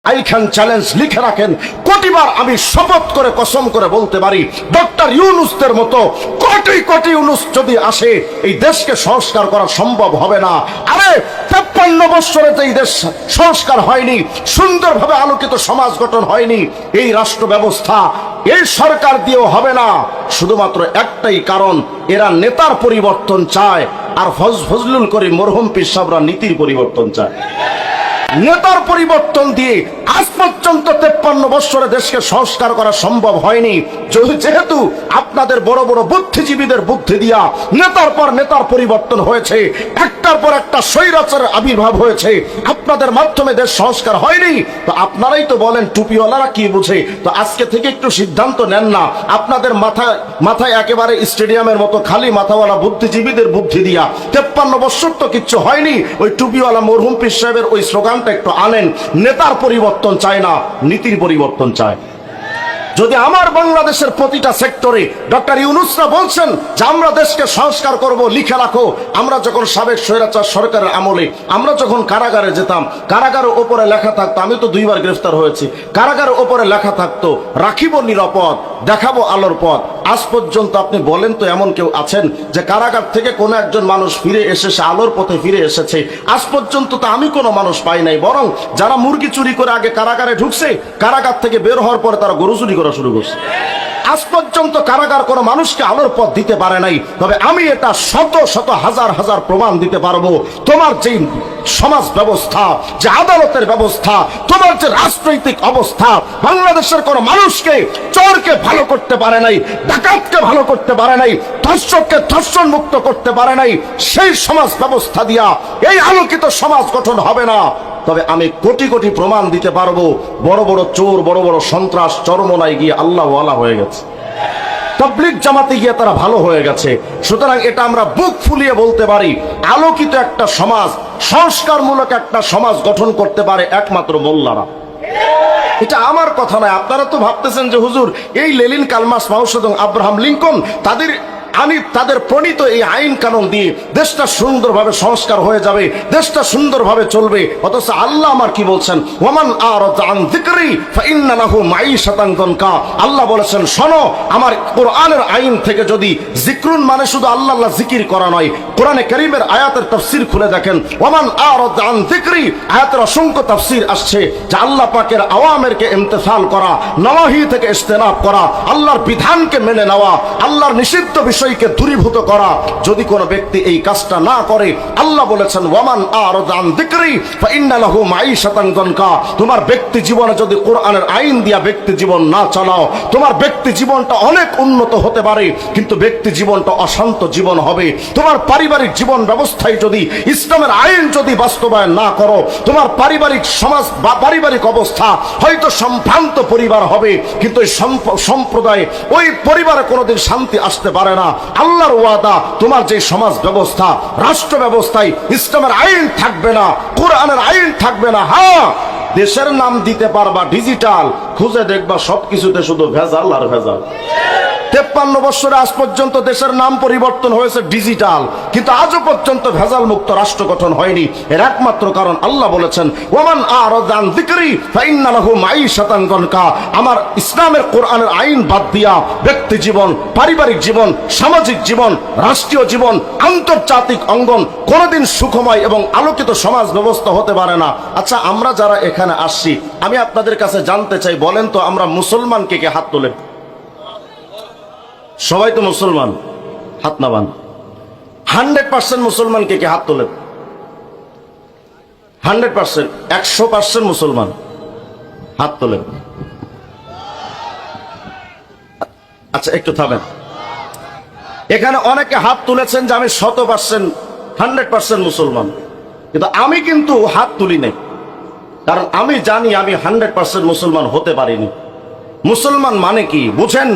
I can challenge, লিখে রাখেন। কোটিবার আমি শপথ করে কসম করে বলতে পারি, ডক্টর ইউনূসের মতো কোটি কোটি ইউনূস যদি আসে, এই দেশকে সংস্কার করা সম্ভব হবে না। আরে 53 বছরে তো এই দেশ সংস্কার হয়নি, সুন্দরভাবে আলোকিত সমাজ গঠন হয়নি। এই রাষ্ট্র ব্যবস্থা এই সরকার দিয়েও হবে না। শুধুমাত্র একটাই কারণ, এরা নেতার পরিবর্তন চায়, আর ফজলুল করিম মরহুম পীর সাহেবরা নীতির পরিবর্তন চায়। নেতার পরিবর্তন দিয়ে আজ পর্যন্ত 53 বছরে দেশকে সংস্কার করা সম্ভব হয়নি। যেহেতু আপনাদের বড় বড় বুদ্ধিজীবীদের বুদ্ধি দিয়া নেতার পর নেতার পরিবর্তন হয়েছে, একটার পর একটা স্বৈরাচারের আবির্ভাব হয়েছে, আপনাদের মাধ্যমে দেশ সংস্কার হয়নি। তো আপনারাই তো বলেন টুপিওয়ালারা কি বুঝে। তো আজকে থেকে একটু সিদ্ধান্ত নেন না, আপনাদের মাথায় একেবারে স্টেডিয়ামের মতো খালি মাথাওয়ালা বুদ্ধিজীবীদের বুদ্ধি দিয়া 53 বছর তো কিচ্ছু হয়নি। ওই টুপিওয়ালা মরহুম পীর সাহেবের ওই স্লোগান একটু আনেন, নেতার পরিবর্তন চায় না, নীতির পরিবর্তন চায়। যদি আমার বাংলাদেশের প্রতিটা সেক্টরে ডক্টর ইউনূসরা বলছেন যে আমরা দেশকে সংস্কার করব, লিখে রাখো। আমরা যখন সাবেক স্বৈরাচার সরকারের আমলে আমরা যখন কারাগারে যেতাম, কারাগারের ওপরে লেখা থাকতো, আমি তো 2বার গ্রেফতার হয়েছি, কারাগারের ওপরে লেখা থাকতো রাখিব নিরাপদ, দেখাবো আলোর পথ। আজ পর্যন্ত আপনি বলেন তো এমন কেউ আছেন যে কারাগার থেকে কোনো একজন মানুষ ফিরে এসেছে, আলোর পথে ফিরে এসেছে? আজ পর্যন্ত তো আমি কোনো মানুষ পাই নাই। বরং যারা মুরগি চুরি করে আগে কারাগারে ঢুকছে, কারাগার থেকে বের হওয়ার পরে তারা গরু চুরি করা শুরু করছে। আজ পর্যন্ত কারাগার কোনো মানুষকে আলোর পথ দিতে পারে নাই। তবে আমি এটা শত শত হাজার হাজার প্রমাণ দিতে পারবো। তোমার যে সমাজ ব্যবস্থা, যে আদালতের ব্যবস্থা, তোমার যে রাজনৈতিক অবস্থা, বাংলাদেশের কোনো মানুষকে, চোরকে ভালো করতে পারে নাই, ডাকাতকে ভালো করতে পারে নাই, ধর্ষককে ধর্ষণ মুক্ত করতে পারে নাই। সেই সমাজ ব্যবস্থা দিয়া এই আলোকিত সমাজ গঠন হবে না। তবে আমি কোটি কোটি প্রমাণ দিতে পারবো, বড় বড় চোর, বড় বড় সন্ত্রাস চরমোনায় গিয়ে আল্লাহওয়ালা হয়ে গেছে, তাবলীগ জামাতে গিয়ে তারা ভালো হয়ে গেছে। সুতরাং এটা আমরা বুক ফুলিয়ে বলতে পারি, আলোকিত একটা সমাজ, সংস্কারমূলক একটা সমাজ গঠন করতে পারে একমাত্র মোল্লারা। এটা আমার কথা নয়। আপনারা তো ভাবতেছেন যে হুজুর এই লেনিন, কার্ল মার্কস, মাও সেতুং, আব্রাহাম লিঙ্কন তাদের প্রণীত এই আইন কানুন দিয়ে দেশটা সুন্দরভাবে সংস্কার হয়ে যাবে, দেশটা সুন্দরভাবে চলবে। অথচ আল্লাহ আমার কি বলছেন, ওয়ামান আরাদা আন যিকরি ফাইন্না লাহু মাঈশাতান যানকা। আল্লাহ বলেছেন, শোনো, আমার কোরআনের আইন থেকে যদি জিক্রুন মানে শুধু আল্লাহ আল্লাহ জিকির করা নয়, কোরআনে কারীমের আয়াতের তাফসীর খুলে দেখেন, ওয়ামান আরাদা আন যিকরি আয়াতের অসংখ্য তাফসীর আসছে যে আল্লাহ পাকের আওয়ামেরকে ইমতিসাল করা, নওয়াহি থেকে ইজতিনাব করা, আল্লাহর বিধানকে মেনে নেওয়া, আল্লাহর নিষিদ্ধ বিষয়কে দূরীভূত করা। যদি কোনো ব্যক্তি এই কাজটা না করে, আল্লাহ বলেছেন, ওয়ামান আরাদা আন যিকরি ফাইন্না লাহু মাঈশাতান যানকা। তোমার ব্যক্তি জীবনে যদি কোরআনের আইন দিয়া ব্যক্তি জীবন না চালাও, তোমার ব্যক্তি জীবনটা অনেক উন্নত হতে পারে, কিন্তু ব্যক্তি জীবনটা অশান্ত জীবন হবে। তোমার পারিবারিক জীবন ব্যবস্থায় যদি ইসলামের আইন যদি বাস্তবায়ন না করো, তোমার পারিবারিক সমাজ বা পারিবারিক অবস্থা হয়তো সম্ভ্রান্ত পরিবার হবে, কিন্তু ওই সম্প্রদায়ে, ওই পরিবারে কোনোদিন শান্তি আসতে পারে না। আল্লাহর ওয়াদা, তোমার যে সমাজ ব্যবস্থা, রাষ্ট্র ব্যবস্থায় ইসলামের আইন থাকবে না, কোরআনের আইন থাকবে না। হ্যাঁ, দেশের নাম দিতে পারবা ডিজিটাল, খুঁজে দেখবা সবকিছুতে শুধু ভেজাল আর ভেজাল। 53 বছরে আজ পর্যন্ত দেশের নাম পরিবর্তন হয়েছে ডিজিটাল, কিন্তু আজও পর্যন্ত ভেজাল মুক্ত রাষ্ট্র গঠন হয়নি। এর একমাত্র কারণ আল্লাহ বলেছেন, ওয়ামান আরাদা আন যিকরি ফাইন্না লাহু মাঈশাতান যানকা। আমার ইসলামের কোরআনের আইন বাদ দিয়া ব্যক্তি জীবন, পারিবারিক জীবন, সামাজিক জীবন, রাষ্ট্রীয় জীবন, আন্তর্জাতিক অঙ্গন কোনোদিন সুখময় এবং আলোকিত সমাজ ব্যবস্থা হতে পারে না। আচ্ছা, আমরা যারা এখানে আসছি, আমি আপনাদের কাছে জানতে চাই, বলেন তো আমরা মুসলমান কে কে? হাত তোলেন। সবাই তো মুসলমান, হাত নামান। 100% মুসলমান কে কে? হাত তোলেন। 100%, 100% মুসলমান, হাত তোলেন। আচ্ছা, একটু থামেন। এখানে অনেকে হাত তুলেছেন যে আমি 100%, 100% মুসলমান, কিন্তু আমি কিন্তু হাত তুলি নাই, কারণ আমি জানি আমি 100% মুসলমান হতে পারিনি। মুসলমান মানে কি বুঝেন?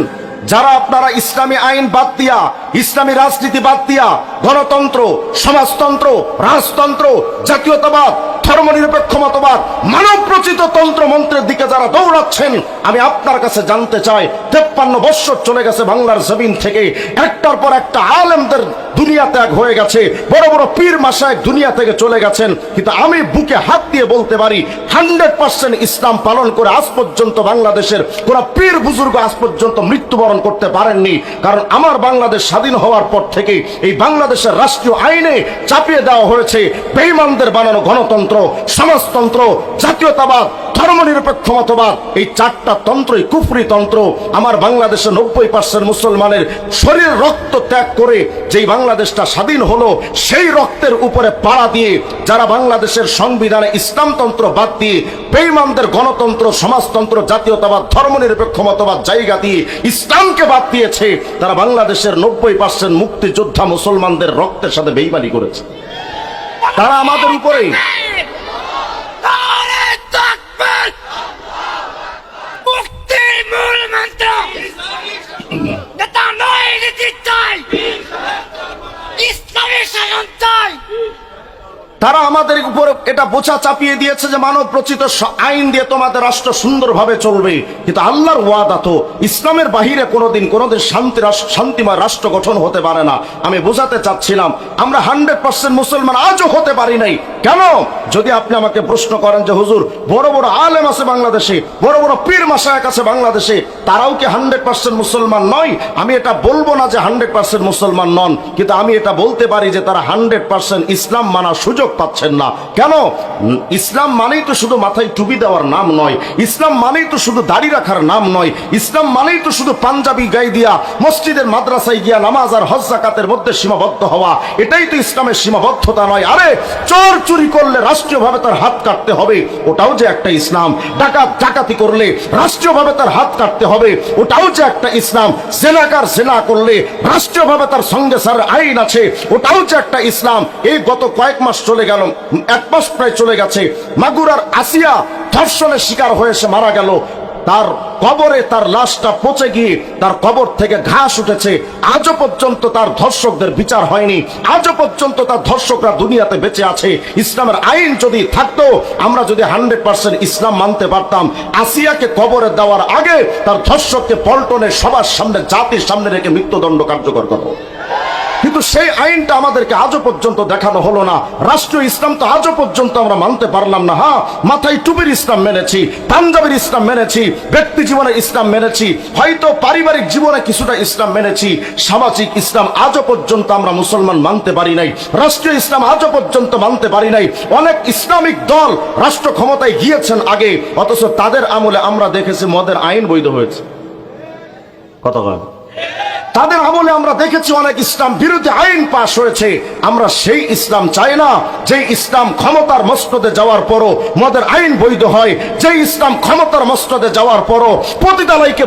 যারা আপনারা ইসলামী আইন বাদ দিয়া, ইসলামী রাজনীতি বাদ দিয়া, গণতন্ত্র, সমাজতন্ত্র, রাজতন্ত্র, জাতীয়তাবাদ, ধর্মনিরপেক্ষ মতবাদ, মানব রচিত তন্ত্র মন্ত্রের দিকে দিকে যারা দৌড়াচ্ছেন, আমি আপনার কাছে জানতে চাই, 53 বছর চলে গেছে বাংলার জমিন থেকে, একটার পর একটা আলেমদের দুনিয়া ত্যাগ হয়ে গেছে, বড় বড় পীর মাশায়েখ দুনিয়া থেকে চলে গেছেন, কিন্তু আমি বুকে হাত দিয়ে বলতে পারি 100% ইসলাম পালন করে আজ পর্যন্ত বাংলাদেশের কোন পীর বুজুর্গ আজ পর্যন্ত মৃত্যুবরণ করতে পারেননি। কারণ আমার বাংলাদেশ স্বাধীন হওয়ার পর থেকে এই বাংলাদেশের রাষ্ট্রীয় আইনে চাপিয়ে দেওয়া হয়েছে বেঈমানদের বানানো গণতন্ত্র, সমাজতন্ত্র, জাতীয়তাবাদ, ধর্মনিরপেক্ষ মতবাদ। এই 4টা তন্ত্রই কুফরি তন্ত্র। আমার বাংলাদেশে 90% মুসলমানের শরীর রক্ত ত্যাগ করে যেই বাংলাদেশটা স্বাধীন হলো, সেই রক্তের উপরে পাড়া দিয়ে যারা বাংলাদেশের সংবিধানে ইসলামতন্ত্র বাদ দিয়ে বেঈমানদের গণতন্ত্র, সমাজতন্ত্র, জাতীয়তাবাদ, ধর্মনিরপেক্ষ মতবাদ জায়গা দিয়ে ইসলামকে বাদ দিয়েছে, তারা বাংলাদেশের 90% মুক্তিযোদ্ধা মুসলমানদের রক্তের সাথে বেঈমানি করেছে। তারা আমাদের উপরে তারা আমাদের উপর এটা বোঝা চাপিয়ে দিয়েছে যে মানব রচিত আইন দিয়ে তোমাদের রাষ্ট্র সুন্দরভাবে চলবে। কিন্তু আল্লাহর ওয়াদা তো ইসলামের বাহিরে কোনোদিন শান্তিময় রাষ্ট্র গঠন হতে পারে না। আমি বোঝাতে চাচ্ছিলাম আমরা 100% মুসলমান আজও হতে পারি নাই। কেন? যদি আপনি আমাকে প্রশ্ন করেন যে হুজুর বড় বড় আলেম আছে বাংলাদেশে, বড় বড় পীর মাশায়েখ আছে বাংলাদেশে, তারাও কি 100% মুসলমান নয়? আমি এটা বলবো না যে 100% মুসলমান নন, কিন্তু আমি এটা বলতে পারি যে তারা 100% ইসলাম মানার সুযোগ পাচ্ছেন না। কেন? ইসলাম মানেই তো শুধু মাথায় টুপি দেওয়ার নাম নয়, ইসলাম মানেই তো শুধু দাড়ি রাখার নাম নয়, ইসলাম মানেই তো শুধু পাঞ্জাবি গায়ে দিয়া মসজিদের মাদ্রাসায় গিয়া নামাজ আর হজ যাকাতের মধ্যে সীমাবদ্ধ হওয়া, এটাই তো ইসলামের সীমাবদ্ধতা নয়। আরে চোর চুরি করলে রাষ্ট্রীয়ভাবে তার হাত কাটতে হবে, ওটাও যে একটা ইসলাম। ডাকাতি করলে রাষ্ট্রীয়ভাবে তার হাত কাটতে হবে, ওটাও যে একটা ইসলাম। জেনাকার জেনা করলে রাষ্ট্রীয়ভাবে তার সঙ্গে সার আইন আছে, ওটাও যে একটা ইসলাম। এই গত কয়েক মাস চলে গেল, 1 মাস প্রায় চলে গেছে, মাগুরার আসিয়া ধর্ষণের শিকার হয়ে সে মারা গেল। তার কবরে তার লাশটা পচে গিয়ে তার কবর থেকে ঘাস উঠেছে। আজও পর্যন্ত তার ধর্ষকদের বিচার হয়নি, আজও পর্যন্ত তার ধর্ষকরা দুনিয়াতে বেঁচে আছে। ইসলামের আইন যদি থাকতো, আমরা যদি 100% ইসলাম মানতে পারতাম, আসিয়াকে কবরে দেওয়ার আগে তার ধর্ষককে পল্টনে সবার সামনে, জাতির সামনে রেখে মৃত্যুদণ্ড কার্যকর করবো। কিন্তু সেই আইনটা আমাদেরকে আজও পর্যন্ত দেখানো হলো না। রাষ্ট্রীয় ইসলাম তো আজও পর্যন্ত আমরা মানতে পারলাম না। হ্যাঁ, মাথায় টুপির ইসলাম মেনেছি, পাঞ্জাবের ইসলাম মেনেছি, ব্যক্তি জীবনে ইসলাম মেনেছি, হয়তো পারিবারিক জীবনে কিছুটা ইসলাম মেনেছি, সামাজিক ইসলাম আজও পর্যন্ত আমরা মুসলমান মানতে পারি নাই, রাষ্ট্রীয় ইসলাম আজও পর্যন্ত মানতে পারি নাই। অনেক ইসলামিক দল রাষ্ট্র ক্ষমতায় গিয়েছেন আগে, অথচ তাদের আমলে আমরা দেখেছি মদের আইন বৈধ হয়েছে। কত হয়? তাদের আমলে আমরা দেখেছি অনেক ইসলাম বিরোধী আইন পাশ হয়েছে। আমরা সেই ইসলাম চাই না যে ইসলাম ক্ষমতার মসনদে যাওয়ার পরও মদের আইন বৈধ হয়, যে ইসলাম ক্ষমতার মসনদে যাওয়ার পরও পতিতালয়কে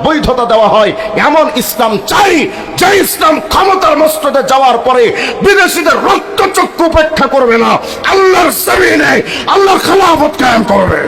বৈধতা দেওয়া হয়। এমন ইসলাম চাই যে ইসলাম ক্ষমতার মসনদে যাওয়ার পরে বিদেশিদের রক্তচক্ষু উপেক্ষা করবে না, আল্লাহর জমিনে আল্লাহর খেলাফত কায়েম করবে।